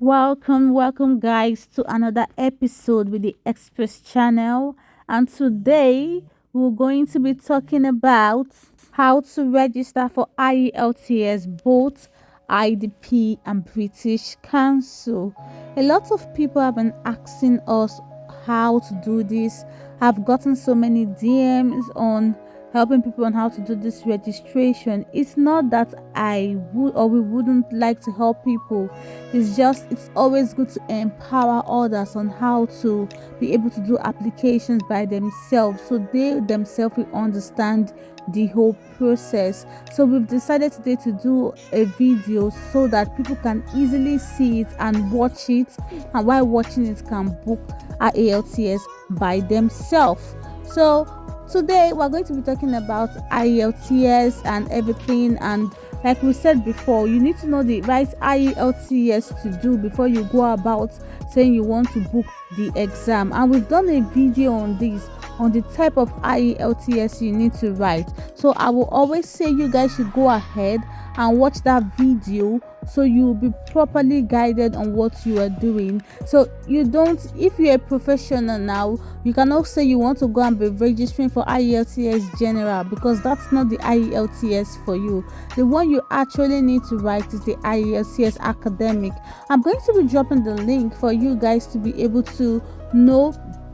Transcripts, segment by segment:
Welcome, guys, to another episode with the Express channel. And today we're going to be talking about how to register for ielts, both IDP and British Council. A lot of people have been asking us how to do this. I've gotten so many DMs on helping people on how to do this registration. It's not that I would or we wouldn't like to help people. It's always good to empower others on how to be able to do applications by themselves, so they themselves will understand the whole process. So we've decided today to do a video so that people can easily see it and watch it, and while watching it can book IELTS by themselves. So today we're going to be talking about IELTS and everything, and like we said before, you need to know the right IELTS to do before you go about saying you want to book the exam. And we've done a video on this, on the type of IELTS you need to write. So I will always say you guys should go ahead and watch that video so you'll be properly guided on what you are doing. So you don't, if you're a professional now, you cannot say you want to go and be registering for IELTS general, because that's not the IELTS for you. The one you actually need to write is the IELTS academic. I'm going to be dropping the link for you guys to be able to know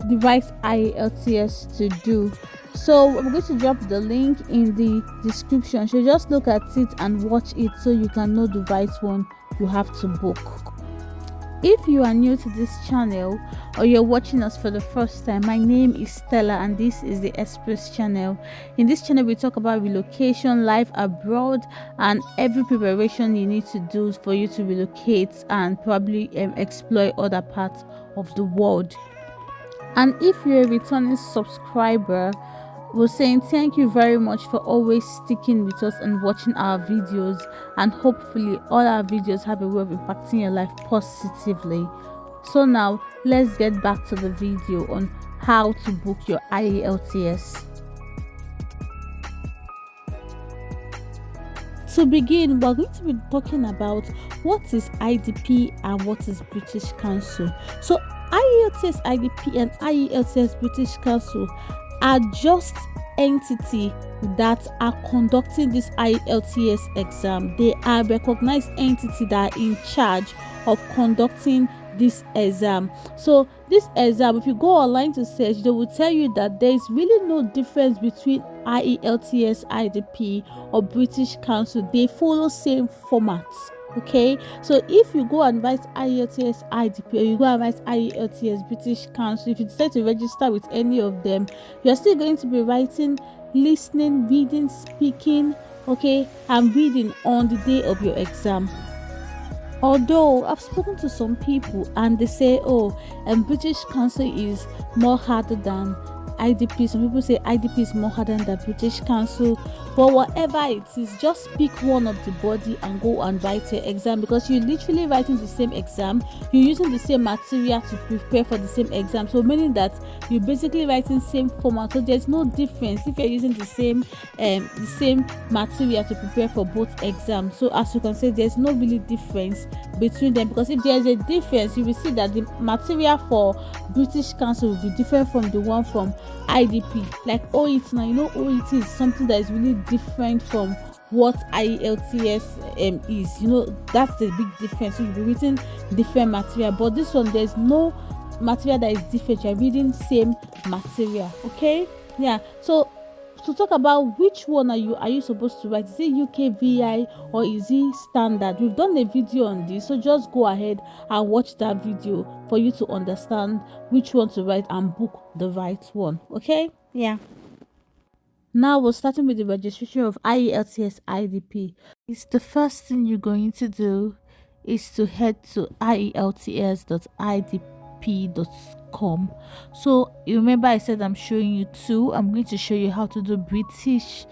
the right IELTS to do. So I'm going to drop the link in the description, so just look at it and watch it so you can know the right one you have to book. If you are new to this channel or you're watching us for the first time, my name is Stella and this is the Express channel. In this channel we talk about relocation, life abroad, and every preparation you need to do for you to relocate and probably explore other parts of the world. And if you're a returning subscriber, we're saying thank you very much for always sticking with us and watching our videos, and hopefully all our videos have a way of impacting your life positively. So now let's get back to the video on how to book your IELTS. To begin, we're going to be talking about what is IDP and what is British Council. So IELTS IDP and IELTS British Council are just entity that are conducting this IELTS exam. They are recognized entity that are in charge of conducting this exam. So this exam, if you go online to search, they will tell you that there is really no difference between IELTS IDP or British Council. They follow same formats. Okay, so if you go and write IELTS IDP or you go and write IELTS British Council, if you decide to register with any of them, you're still going to be writing, listening, reading, speaking, okay, and reading on the day of your exam. Although I've spoken to some people and they say, British Council is more harder than IDP. Some people say IDP is more harder than British Council, but whatever it is, just pick one of the body and go and write your exam, because you're literally writing the same exam, you're using the same material to prepare for the same exam, so meaning that you're basically writing same format. So there's no difference if you're using the same material to prepare for both exams. So as you can see, there's no really difference between them, because if there's a difference, you will see that the material for British Council will be different from the one from IDP. Like OET, now you know OET is something that is really different from what IELTS is. You know, that's the big difference. So you'll be reading different material, but this one there's no material that is different. You're reading same material. Okay, yeah. So to talk about which one are you supposed to write, is it ukvi or is it standard? We've done a video on this, so just go ahead and watch that video for you to understand which one to write and book the right one. Okay, yeah. Now we're starting with the registration of IELTS IDP. It's the first thing you're going to do is to head to ielts.idp.com. So you remember I said I'm showing you two. I'm going to show you how to do British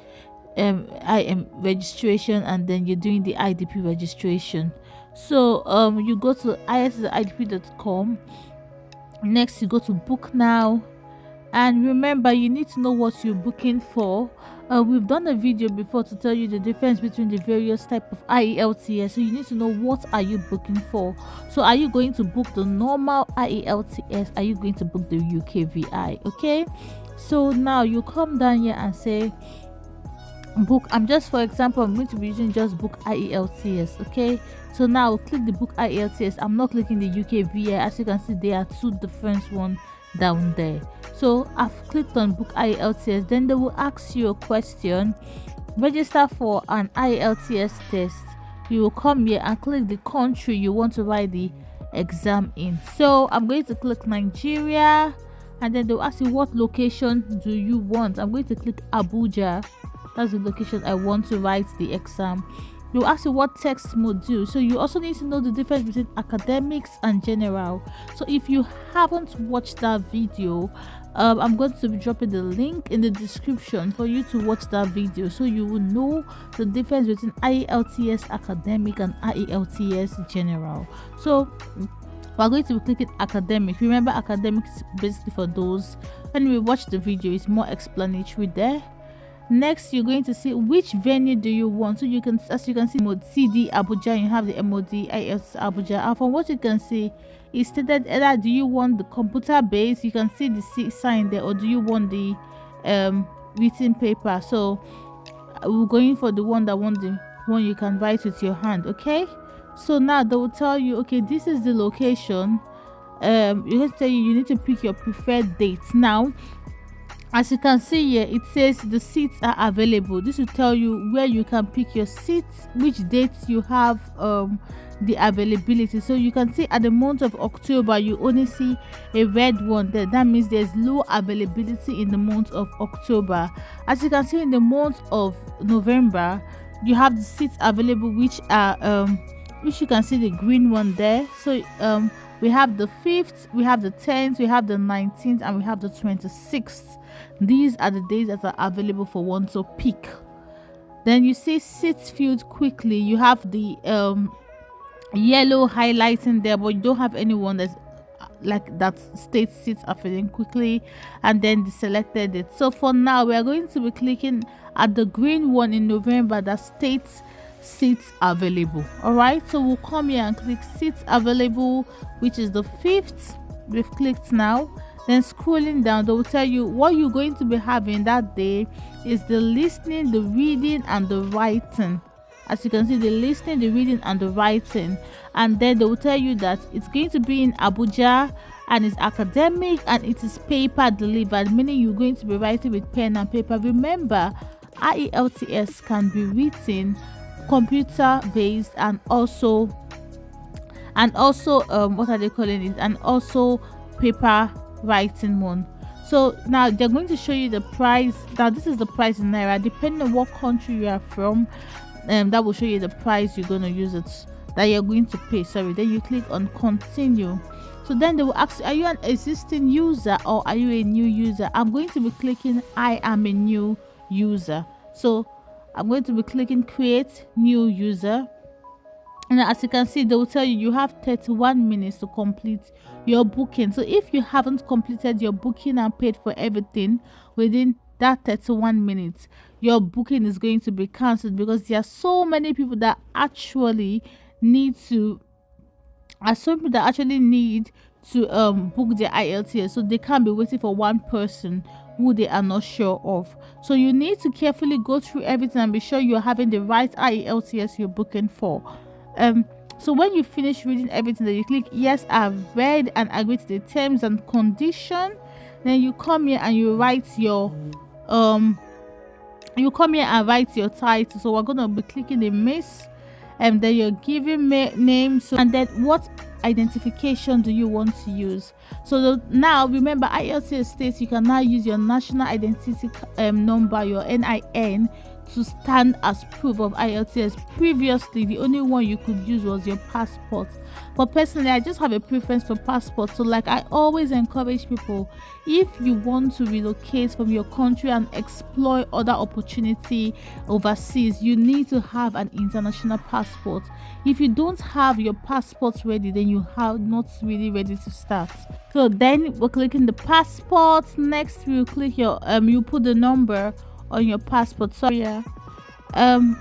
IM registration, and then you're doing the IDP registration. So you go to ielts.idp.com. Next you go to book now, And remember, you need to know what you're booking for. We've done a video before to tell you the difference between the various type of IELTS, so you need to know what are you booking for. So are you going to book the normal IELTS? Are you going to book the ukvi? Okay, so now you come down here and say book. For example, I'm going to be using just book IELTS. Okay, so now click the book IELTS. I'm not clicking the ukvi. As you can see, there are two different ones down there. So I've clicked on book IELTS. Then they will ask you a question: register for an IELTS test. You will come here and click the country you want to write the exam in. So I'm going to click Nigeria, and then they'll ask you what location do you want. I'm going to click Abuja. That's the location I want to write the exam. You'll ask you what text module. So you also need to know the difference between academics and general. So if you haven't watched that video, I'm going to be dropping the link in the description for you to watch that video, so you will know the difference between IELTS academic and IELTS general. So we're going to be clicking academic. Remember, academic is basically for those. When we watch the video, it's more explanatory there. Next, you're going to see which venue do you want. So you can, as you can see, CD Abuja, you have the MOD IELTS Abuja. And from what you can see, it stated either do you want the computer based, you can see the sign there, or do you want the written paper. So we're going for the one you can write with your hand. Okay, so now they will tell you, okay, this is the location. You're going to tell you need to pick your preferred dates. Now, as you can see here, it says the seats are available. This will tell you where you can pick your seats, which dates you have the availability. So you can see at the month of October, you only see a red one there. That means there's low availability in the month of October. As you can see, in the month of November, you have the seats available, which are which you can see the green one there. So we have the 5th, we have the 10th, we have the 19th, and we have the 26th. These are the days that are available for one to pick. Then you see seats filled quickly. You have the yellow highlighting there, but you don't have anyone that's like that states seats are filling quickly, and then the selected it. So for now, we are going to be clicking at the green one in November that states seats available. All right, so we'll come here and click seats available, which is the 5th. We've clicked now. Then scrolling down, they will tell you what you're going to be having that day is the listening, the reading, and the writing. As you can see, the listening, the reading, and the writing. And then they will tell you that it's going to be in Abuja, and it's academic, and it is paper delivered, meaning you're going to be writing with pen and paper. Remember, IELTS can be written computer based, and also what are they calling it, and also paper writing one. So now they're going to show you the price. Now this is the price in naira, depending on what country you are from. That will show you the price you're going to use it, that you're going to pay. Sorry. Then you click on continue. So then they will ask you, are you an existing user or are you a new user? I'm going to be clicking I am a new user. So I'm going to be clicking create new user. And as you can see, they will tell you have 31 minutes to complete your booking. So if you haven't completed your booking and paid for everything within that 31 minutes, your booking is going to be cancelled, because there are so many people that actually need to book their IELTS, so they can't be waiting for one person who they are not sure of. So you need to carefully go through everything and be sure you're having the right IELTS you're booking for. So when you finish reading everything, then you click yes, I've read and agree to the terms and condition. Then you come here and you write your title. So we're gonna be clicking the miss, and then you're giving name. So, and then what identification do you want to use? So now remember, IELTS states you can now use your national identity number, your NIN, to stand as proof of IELTS. Previously, the only one you could use was your passport. But personally, I just have a preference for passport. So like I always encourage people, if you want to relocate from your country and explore other opportunity overseas, you need to have an international passport. If you don't have your passport ready, then you are not really ready to start. So then we're clicking the passport. Next, you click your you put the number on your passport. Sorry, yeah. And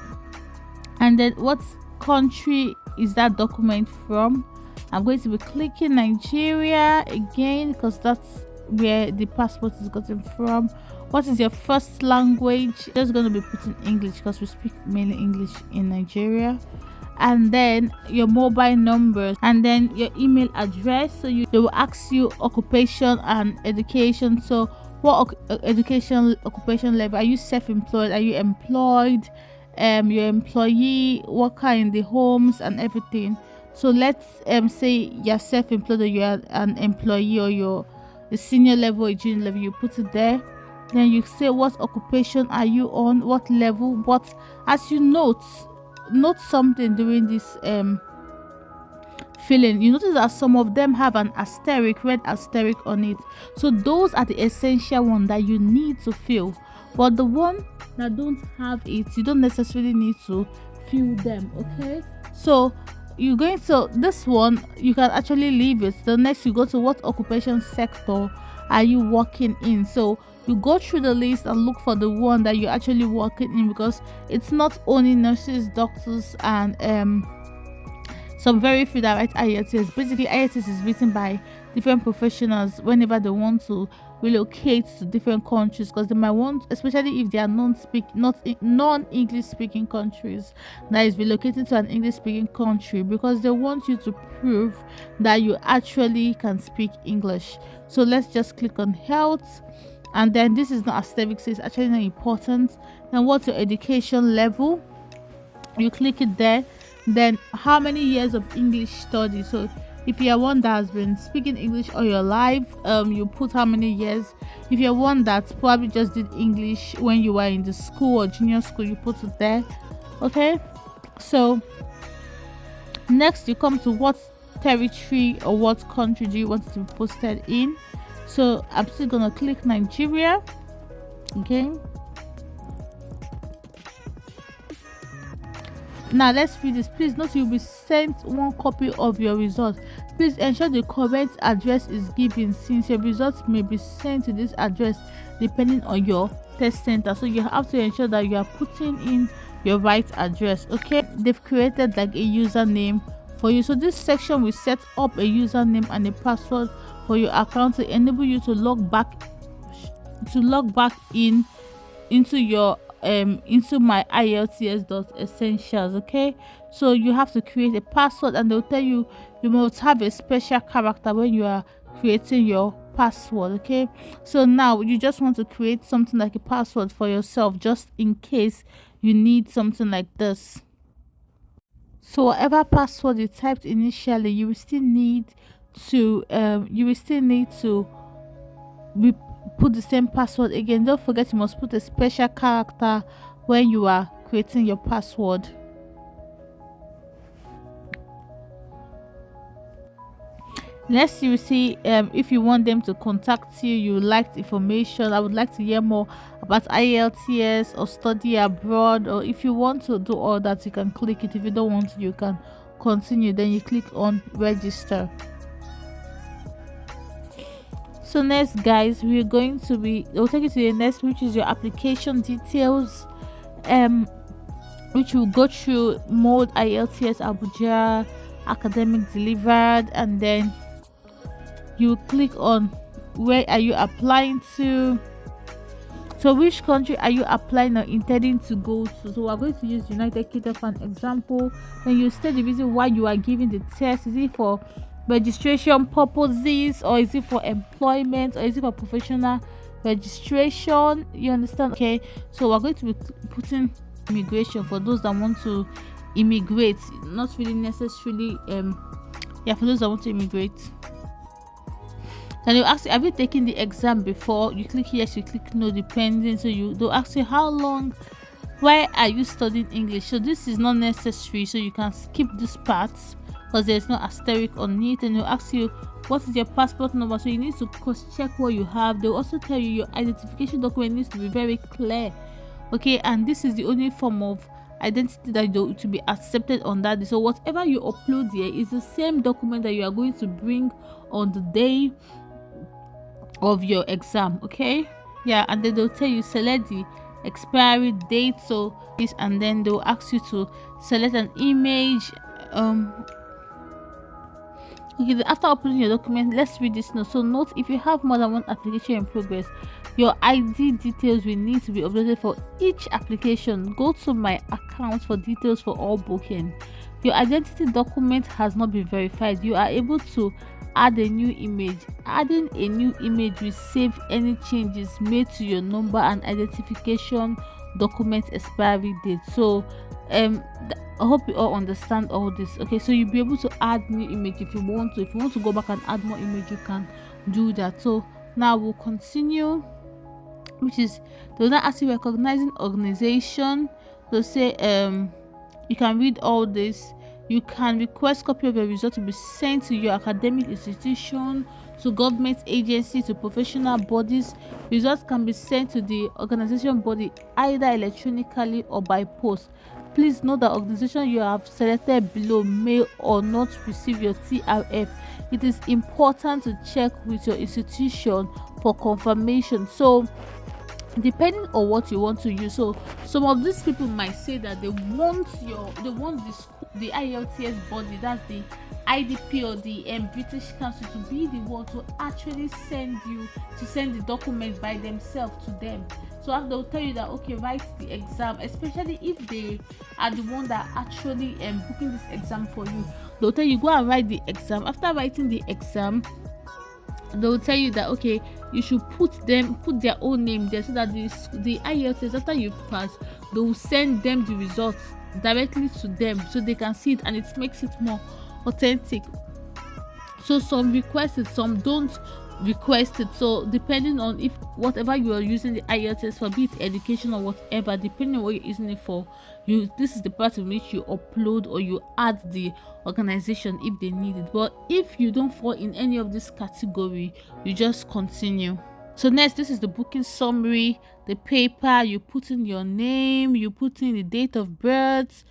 then what country is that document from? I'm going to be clicking Nigeria again because that's where the passport is gotten from. What is your first language? Just going to be putting English because we speak mainly English in Nigeria. And then your mobile number, and then your email address. So they will ask you occupation and education. So what occupation level? Are you self-employed? Are you employed? Your employee, worker in the homes and everything. So let's say you're self-employed or you're an employee, or you're a senior level or junior level. You put it there. Then you say what occupation are you on, what level. But as you note something during this filling, you notice that some of them have an asterisk, red asterisk on it. So those are the essential ones that you need to fill. But the one that don't have it, you don't necessarily need to fill them. Okay, so you're going to this one, you can actually leave it. The next, you go to what occupation sector are you working in. So you go through the list and look for the one that you're actually working in, because it's not only nurses, doctors, and some very few that write IELTS. Basically, IELTS is written by different professionals whenever they want to relocate to different countries, because they might want, especially if they are non-English speaking countries, that is relocating to an English speaking country, because they want you to prove that you actually can speak English. So let's just click on health. And then this is not asterisk, so it's actually not important. Then what's your education level? You click it there. Then how many years of English study? So if you're one that has been speaking English all your life, you put how many years. If you're one that probably just did English when you were in the school or junior school, you put it there. Okay, so next you come to what territory or what country do you want it to be posted in. So I'm still gonna click Nigeria. Okay, now let's read this. Please note you'll be sent one copy of your result. Please ensure the correct address is given, since your results may be sent to this address depending on your test center. So you have to ensure that you are putting in your right address. Okay, they've created like a username for you. So this section will set up a username and a password for your account to enable you to log back in into your into my ielts.essentials. Okay, so you have to create a password, and they'll tell you you must have a special character when you are creating your password. Okay, so now you just want to create something like a password for yourself, just in case you need something like this. So whatever password you typed initially, you will still need to put the same password again. Don't forget, you must put a special character when you are creating your password. Next, you will see if you want them to contact you, you like the information, I would like to hear more about IELTS or study abroad, or if you want to do all that, you can click it. If you don't want to, you can continue. Then you click on register. So next, guys, we're going to be, it will take you to the next, which is your application details, which will go through mode IELTS Abuja, academic delivered, and then you click on where are you applying to. So which country are you applying or intending to go to? So we're going to use United Kingdom for an example. Then you state the reason why you are giving the test. Is it for registration purposes, or is it for employment, or is it for professional registration? You understand? Okay, so we're going to be putting immigration for those that want to immigrate, not really necessarily for those that want to immigrate. Then you ask you, have you taken the exam before? You click yes, you click no, depending. So they'll ask you how long Why are you studying English? So this is not necessary, so you can skip this part because there's no asterisk on it. And they'll ask you what is your passport number, so you need to cross check what you have. They'll also tell you your identification document needs to be very clear, okay, and this is the only form of identity that to be accepted on that day. So whatever you upload here is the same document that you are going to bring on the day of your exam, okay. Yeah, and then they'll tell you select the expiry date, so this, and then they'll ask you to select an image. Okay, then after uploading your document, let's read this note. So note, if you have more than one application in progress, your ID details will need to be uploaded for each application. Go to my account for details for all booking. Your identity document has not been verified. You are able to add a new image. Adding a new image will save any changes made to your number and identification document expiry date. So I hope you all understand all this. Okay, so you'll be able to add new image if you want to. If you want to go back and add more image, you can do that. So now we'll continue, which is they'll not ask you recognizing organization. They'll say you can read all this. You can request copy of your result to be sent to your academic institution, to government agency, to professional bodies. Results can be sent to the organization body either electronically or by post. Please note that organization you have selected below may or not receive your TRF. It is important to check with your institution for confirmation. So depending on what you want to use, so some of these people might say that they want the IELTS body, that's the IDP or the British Council, to be the one to actually send the document by themselves to them. So they'll tell you that okay, write the exam, especially if they are the one that actually booking this exam for you. They'll tell you go and write the exam. After writing the exam, they'll tell you that okay, you should put their own name there, so that the IELTS, after you've passed, they will send them the results directly to them so they can see it, and it makes it more authentic. So some request it, some don't request it. So depending on if whatever you are using the IELTS for, be it education or whatever, depending on what you're using it for, this is the part in which you upload or you add the organization if they need it. But if you don't fall in any of this category, you just continue. So next, this is the booking summary. The paper, you put in your name, you put in the date of birth,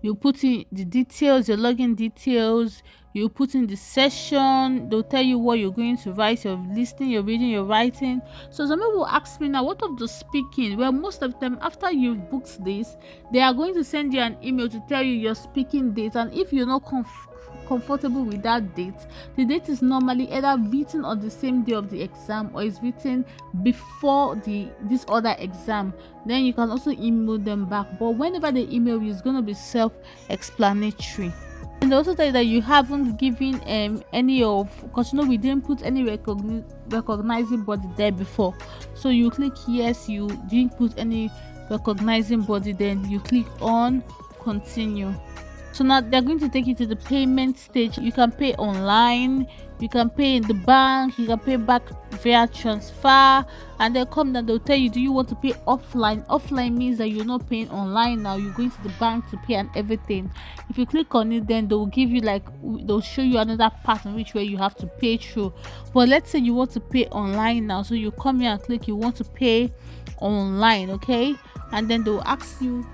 you put in the details, your login details, you put in the session. They'll tell you what you're going to write, your listening, your reading, your writing. So some people ask me now, what of the speaking? Well, most of them, after you've booked this, they are going to send you an email to tell you your speaking date, and if you're not comfortable with that date, the date is normally either written on the same day of the exam or is written before this other exam. Then you can also email them back, but whenever they email you, it's going to be self-explanatory. And they also tell you that you haven't given any of, because we didn't put any recognizing body there before, so you click yes, you didn't put any recognizing body, then you click on continue. So now they're going to take you to the payment stage. You can pay online, you can pay in the bank, you can pay back via transfer, and they'll come and they'll tell you, do you want to pay offline? Offline means that you're not paying online now, you're going to the bank to pay and everything. If you click on it, then they'll give you they'll show you another part in which way you have to pay through. But let's say you want to pay online now, so you come here and click you want to pay online, okay, and then they'll ask you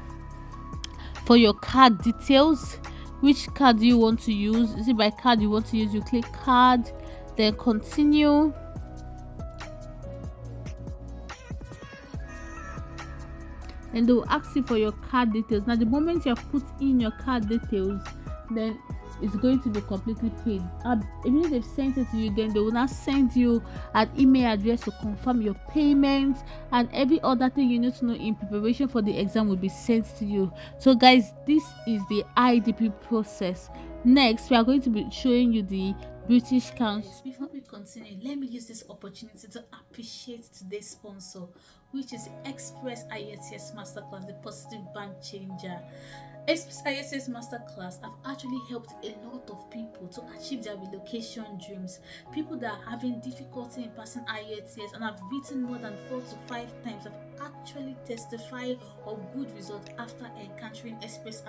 for your card details. Which card do you want to use? Is it by card you want to use? You click card, then continue. And they will ask you for your card details. Now the moment you have put in your card details, then it's going to be completely paid. Even if they've sent it to you, then they will now send you an email address to confirm your payment, and every other thing you need to know in preparation for the exam will be sent to you. So guys, this is the IDP process. Next, we are going to be showing you the British Council. Before we continue, let me use this opportunity to appreciate today's sponsor, which is Express IELTS Masterclass, the positive bank changer. SPISS Masterclass have actually helped a lot of people to achieve their relocation dreams. People that are having difficulty in passing IELTS and have written more than 4 to 5 times have actually testified of good results after encountering SPISS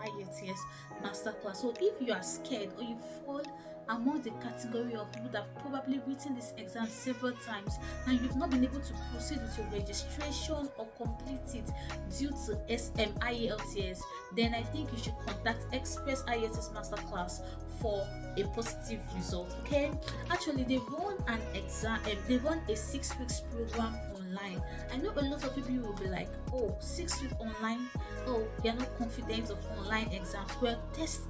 Masterclass. So if you are scared or you fall among the category of people that have probably written this exam several times and you've not been able to proceed with your registration or complete it due to IELTS, then I think you should contact Express IELTS Masterclass for a positive result. Okay, actually they run an exam, they run a 6 weeks program online. I know a lot of people will be like, oh, 6 weeks online, oh, you're not confident of online exams. Well, test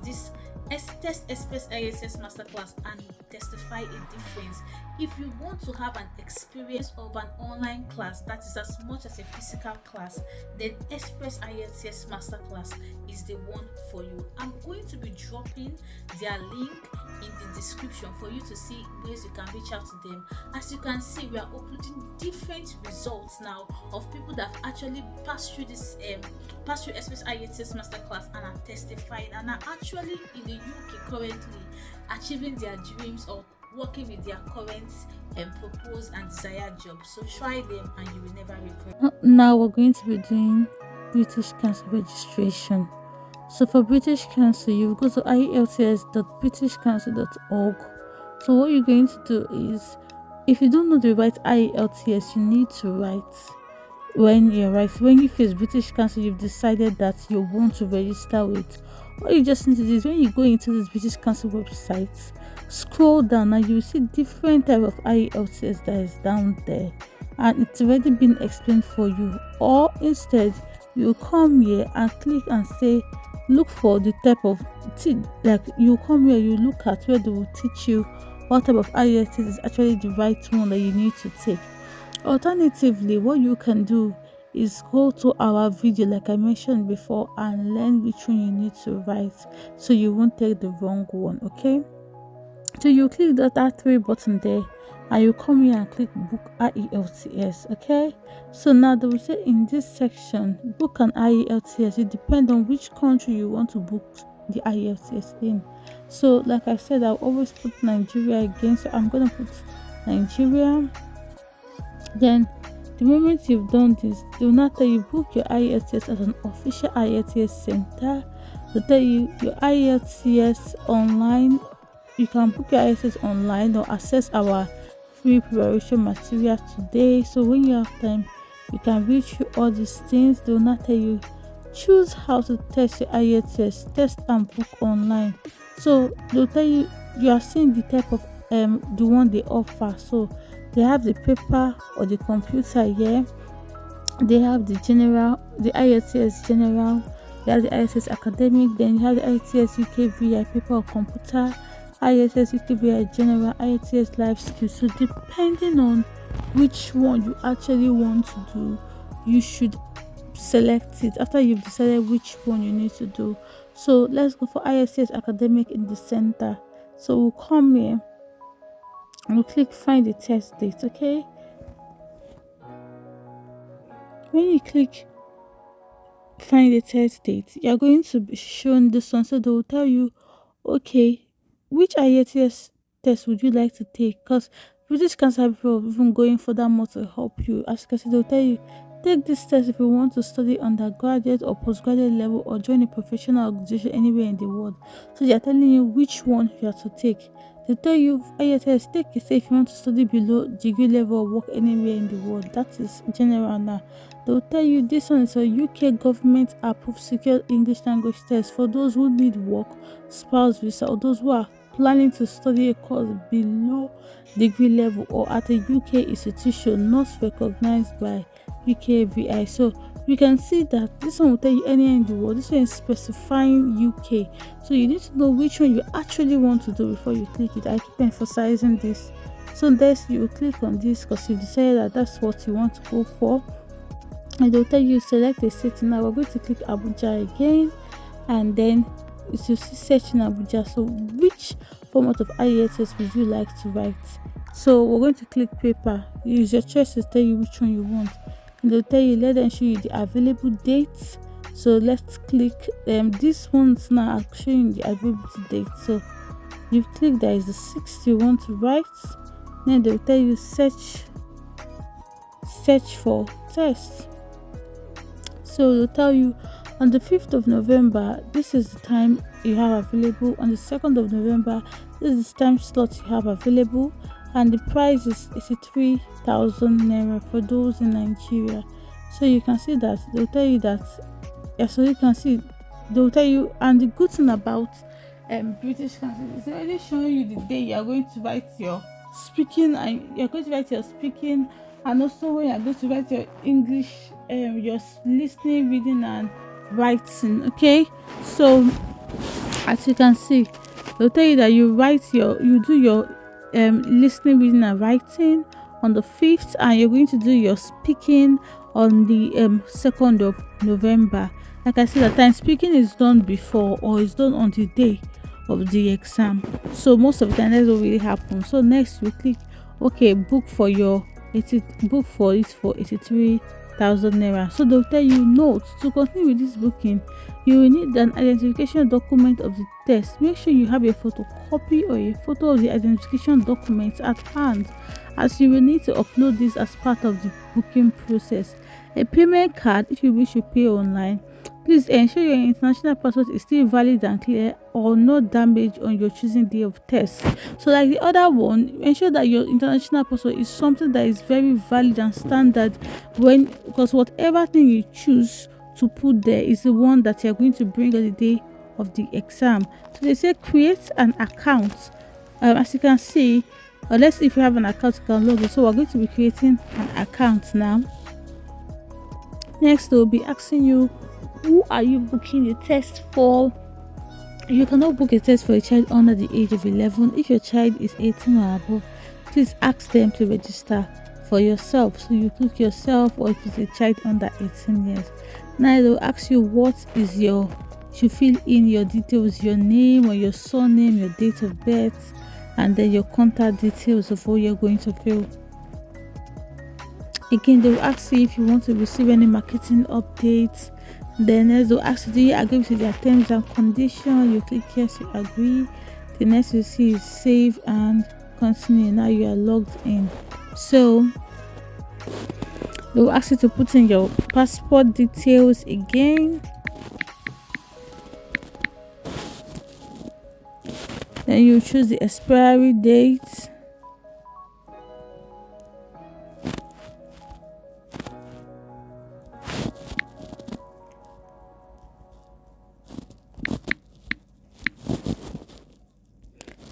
Express IELTS Masterclass and testify a difference. If you want to have an experience of an online class that is as much as a physical class, then Express IELTS Masterclass is the one for you. I'm going to be dropping their link in the description for you to see ways you can reach out to them. As you can see, we are uploading different results now of people that have actually passed through this Express IELTS Masterclass and are testifying and are actually in the UK currently achieving their dreams or working with their current proposed and desired jobs. So try them and you will never regret. Now we're going to be doing British Council registration. So for British Council, you go to ielts.britishcouncil.org. So what you're going to do is, if you don't know the right IELTS, you need to write. When you face British Council, you've decided that you want to register with. What you just need to do is, when you go into this British Council website, scroll down and you will see different type of IELTS that is down there, and it's already been explained for you. Or instead, you come here and click and say, look for the type of like you come here, you look at where they will teach you what type of IELTS is actually the right one that you need to take. Alternatively, what you can do is go to our video like I mentioned before and learn which one you need to write so you won't take the wrong one. Okay, so you click that 3 button there and you come here and click book IELTS. Okay, so now they will say in this section, book an IELTS. It depends on which country you want to book the IELTS in. So like I said, I'll always put Nigeria again, so I'm gonna put Nigeria. Then the moment you've done this, they will now tell you book your IELTS at an official IELTS center. They'll tell you your IELTS online. You can book your IELTS online or access our free preparation material today. So when you have time, you can read through all these things. They will not tell you choose how to test your IELTS, test and book online. So they'll tell you are seeing the type of the one they offer. So they have the paper or the computer here. They have the IELTS general. They have the IELTS academic. Then you have the IELTS ukvi paper or computer, IELTS ukvi general, IELTS life skills. So depending on which one you actually want to do, you should select it after you've decided which one you need to do. So let's go for IELTS academic in the center. So we'll come here and we'll click find the test date. Okay, when you click find the test date, you're going to be shown this one. So they will tell you, okay, which IELTS test would you like to take? Because British Council have even going for that more to help you. As you can see, they'll tell you take this test if you want to study undergraduate or postgraduate level or join a professional organization anywhere in the world. So they are telling you which one you have to take. They tell you IELTS, take it if you want to study below degree level or work anywhere in the world. That is general now. They will tell you this one is a UK government approved secure English language test for those who need work, spouse visa, or those who are planning to study a course below degree level or at a UK institution not recognized by ukvi. So you can see that this one will tell you anywhere in the world. This one is specifying UK, so you need to know which one you actually want to do before you click it. I keep emphasizing this. So next you will click on this because you decided that that's what you want to go for, and they'll tell you select a city. Now we're going to click Abuja again, and then you see search in Abuja. So which format of IELTS would you like to write? So we're going to click paper. Use your choice to tell you which one you want. And they'll tell you, let them show you the available dates, So let's click this one's now showing the availability date. So you click there is the 6th you want to write, then they'll tell you search for test. So they'll tell you on the 5th of November, this is the time you have available. On the 2nd of November, this is the time slot you have available, and the price is 83,000 naira for those in Nigeria. So you can see that they'll tell you that. Yeah, so you can see they'll tell you, and the good thing about British Council is already showing you the day you are going to write your speaking, and you're going to write your speaking, and also when you're going to write your English, your listening, reading, and writing. Okay, so as you can see, they'll tell you that you do your listening, reading, and writing on the 5th, and you're going to do your speaking on the 2nd of November. Like I said, at times speaking is done before or is done on the day of the exam. So most of the time that's what really happens. So next we click okay, book for it for 83,000 naira. So they'll tell you, note, to continue with this booking, you will need an identification document of the test. Make sure you have a photocopy or a photo of the identification document at hand, as you will need to upload this as part of the booking process. A payment card if you wish to pay online. Please ensure your international passport is still valid and clear, or no damage on your choosing day of test. So like the other one, ensure that your international passport is something that is very valid and standard, because whatever thing you choose to put there is the one that you're going to bring on the day of the exam. So they say create an account. As you can see, unless if you have an account you can log in. So we're going to be creating an account now. Next they'll be asking you, who are you booking the test for? You cannot book a test for a child under the age of 11. If your child is 18 or above, please ask them to register for yourself. So you click yourself, or if it's a child under 18 years. Now they'll ask you what is you fill in your details, your name or your surname, your date of birth, and then your contact details of what you're going to fill. Again, they will ask you if you want to receive any marketing updates. Then they'll ask you, do you agree with their terms and conditions? You click yes, you agree. The next you see is save and continue. Now you are logged in. So they'll ask you to put in your passport details again. Then you choose the expiry date.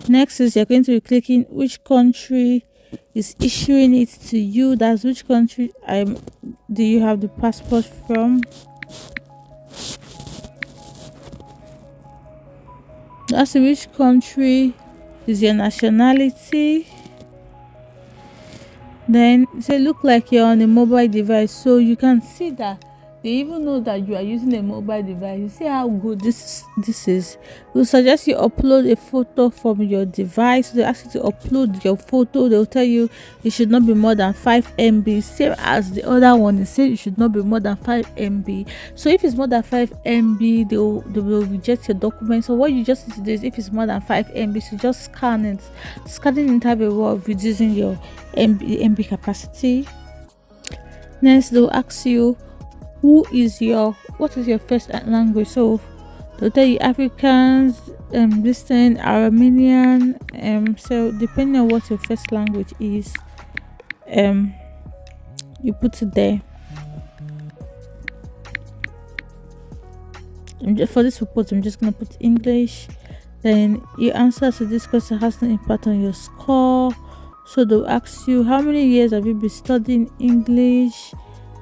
Next is you're going to be clicking which country is issuing it to you. That's which country do you have the passport from. That's which country is your nationality. Then say look like you're on a mobile device, so you can see that they even know that you are using a mobile device. You see how good this is. We'll suggest you upload a photo from your device. They ask you to upload your photo. They'll tell you it should not be more than 5 MB. Same as the other one, they say it should not be more than 5 MB. So if it's more than 5 MB, they will reject your document. So what you just need to do is, if it's more than 5 MB, so just scan it. Scanning it have a way of reducing your MB capacity. Next, they'll ask you what is your first language. So they'll tell you Africans, Armenian, so depending on what your first language is, you put it there. For this report, I'm just gonna put English. Then your answer to this question has no impact on your score. So they'll ask you how many years have you been studying English.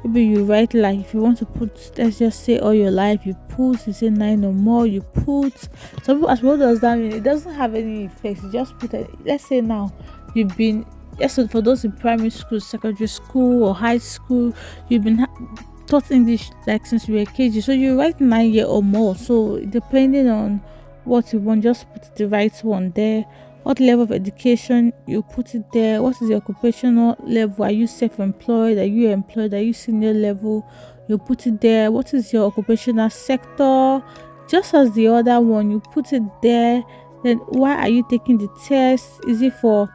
Maybe you write, like if you want to put, let's just say all your life, you put, you say 9 or more, you put. Some people ask, what does that mean? It doesn't have any effects. You just put it. Let's say now you've been, so for those in primary school, secondary school, or high school, you've been taught English like since you were KG. So you write 9 years or more. So depending on what you want, just put the right one there. What level of education, you put it there. What is your occupational level? Are you self-employed? Are you employed? Are you senior level? you put it there. What is your occupational sector? Just as the other one, you put it there. Then why are you taking the test? Is it for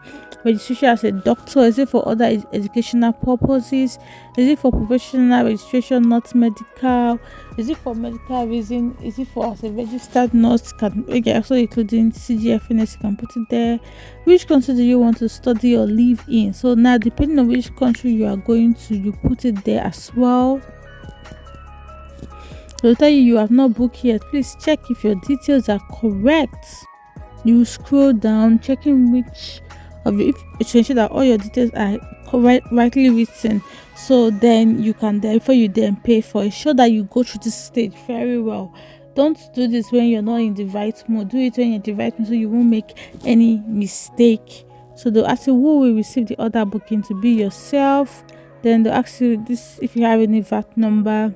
registration as a doctor? Is it for other educational purposes? Is it for professional registration, not medical? Is it for medical reason? Is it for as a registered nurse? Can okay, also including CGFNS, you can put it there. Which country do you want to study or live in? So now, depending on which country you are going to, you put it there as well. They'll tell you have not booked yet. Please check if your details are correct. You scroll down, checking which of you, to ensure that all your details are rightly written. So then you can before you then pay for it, show that you go through this stage very well. Don't do this when you're not in the right mood. Do it when you're in the right mood, so you won't make any mistake. So they'll ask you who will receive the other booking, to be yourself. Then they'll ask you this if you have any VAT number,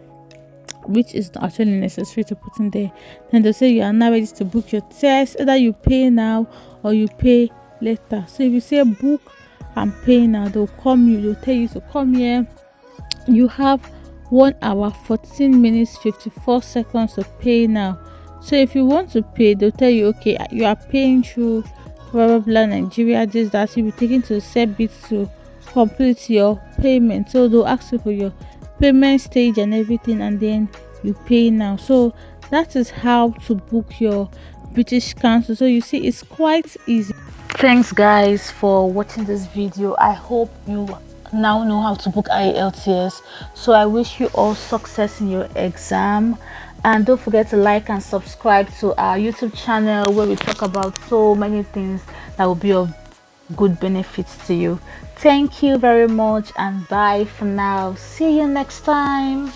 which is not actually necessary to put in there. Then they'll say you are now ready to book your test. Either you pay now or you pay later. So if you say book and pay now, they'll tell you to come here. You have 1 hour 14 minutes 54 seconds to pay now. So if you want to pay, they'll tell you, okay, you are paying through blah blah blah Nigeria, this that. You'll be taken to Sebit to complete your payment. So they'll ask you for your payment stage and everything, and then you pay now. So that is how to book your British Council. So you see, it's quite easy. Thanks guys for watching this video. I hope you now know how to book ielts. So I wish you all success in your exam, and don't forget to like and subscribe to our YouTube channel, where we talk about so many things that will be of good benefits to you. Thank you very much, and bye for now. See you next time.